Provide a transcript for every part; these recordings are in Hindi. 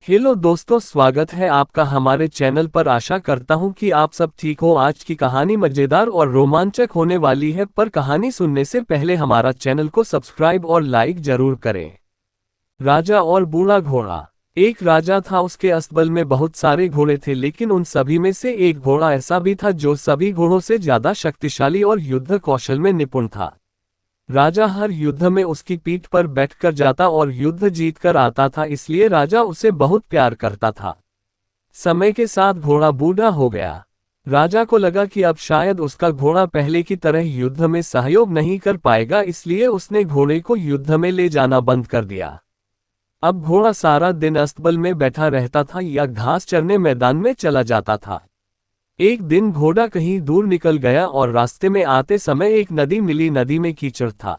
हेलो दोस्तों, स्वागत है आपका हमारे चैनल पर। आशा करता हूं कि आप सब ठीक हो। आज की कहानी मजेदार और रोमांचक होने वाली है, पर कहानी सुनने से पहले हमारा चैनल को सब्सक्राइब और लाइक जरूर करें। राजा और बूढ़ा घोड़ा। एक राजा था, उसके अस्तबल में बहुत सारे घोड़े थे, लेकिन उन सभी में से एक घोड़ा ऐसा भी था जो सभी घोड़ों से ज्यादा शक्तिशाली और युद्ध कौशल में निपुण था। राजा हर युद्ध में उसकी पीठ पर बैठकर जाता और युद्ध जीतकर आता था, इसलिए राजा उसे बहुत प्यार करता था। समय के साथ घोड़ा बूढ़ा हो गया। राजा को लगा कि अब शायद उसका घोड़ा पहले की तरह युद्ध में सहयोग नहीं कर पाएगा, इसलिए उसने घोड़े को युद्ध में ले जाना बंद कर दिया। अब घोड़ा सारा दिन अस्तबल में बैठा रहता था या घास चरने मैदान में चला जाता था। एक दिन घोड़ा कहीं दूर निकल गया और रास्ते में आते समय एक नदी मिली। नदी में कीचड़ था।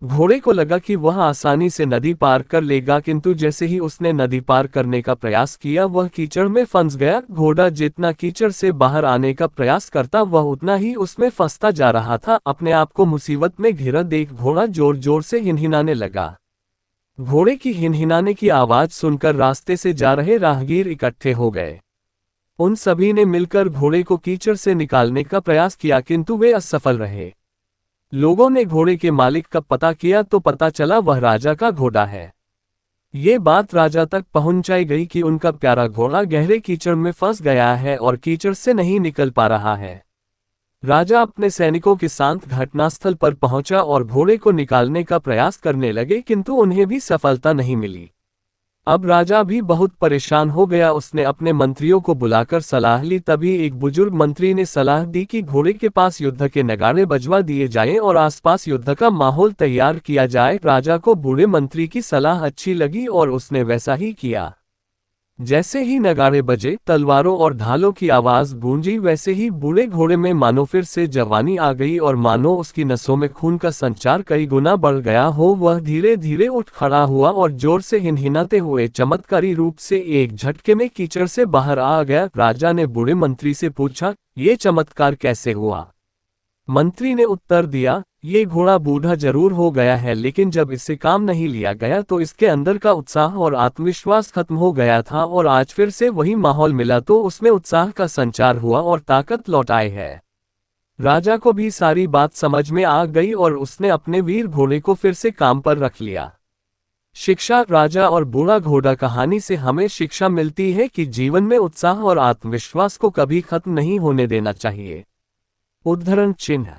घोड़े को लगा कि वह आसानी से नदी पार कर लेगा, किंतु जैसे ही उसने नदी पार करने का प्रयास किया वह कीचड़ में फंस गया। घोड़ा जितना कीचड़ से बाहर आने का प्रयास करता वह उतना ही उसमें फंसता जा रहा था। अपने आप को मुसीबत में घिरा देख घोड़ा जोर जोर से हिनहिनाने लगा। घोड़े की हिनहिनाने की आवाज सुनकर रास्ते से जा रहे राहगीर इकट्ठे हो गए। उन सभी ने मिलकर घोड़े को कीचड़ से निकालने का प्रयास किया, किंतु वे असफल रहे। लोगों ने घोड़े के मालिक का पता किया तो पता चला वह राजा का घोड़ा है। ये बात राजा तक पहुंचाई गई कि उनका प्यारा घोड़ा गहरे कीचड़ में फंस गया है और कीचड़ से नहीं निकल पा रहा है। राजा अपने सैनिकों के साथ घटनास्थल पर पहुंचा और घोड़े को निकालने का प्रयास करने लगे, किंतु उन्हें भी सफलता नहीं मिली। अब राजा भी बहुत परेशान हो गया। उसने अपने मंत्रियों को बुलाकर सलाह ली। तभी एक बुजुर्ग मंत्री ने सलाह दी कि घोड़े के पास युद्ध के नगाड़े बजवा दिए जाएं और आसपास युद्ध का माहौल तैयार किया जाए। राजा को बूढ़े मंत्री की सलाह अच्छी लगी और उसने वैसा ही किया। जैसे ही नगाड़े बजे, तलवारों और ढालों की आवाज गूंजी, वैसे ही बूढ़े घोड़े में मानो फिर से जवानी आ गई और मानो उसकी नसों में खून का संचार कई गुना बढ़ गया हो। वह धीरे धीरे उठ खड़ा हुआ और जोर से हिनहिनाते हुए चमत्कारी रूप से एक झटके में कीचड़ से बाहर आ गया। राजा ने बूढ़े मंत्री से पूछा, ये चमत्कार कैसे हुआ? मंत्री ने उत्तर दिया, ये घोड़ा बूढ़ा जरूर हो गया है, लेकिन जब इससे काम नहीं लिया गया तो इसके अंदर का उत्साह और आत्मविश्वास खत्म हो गया था, और आज फिर से वही माहौल मिला तो उसमें उत्साह का संचार हुआ और ताकत लौट आई है। राजा को भी सारी बात समझ में आ गई और उसने अपने वीर घोड़े को फिर से काम पर रख लिया। शिक्षा। राजा और बूढ़ा घोड़ा कहानी से हमें शिक्षा मिलती है कि जीवन में उत्साह और आत्मविश्वास को कभी खत्म नहीं होने देना चाहिए। उद्धरण चिन्ह।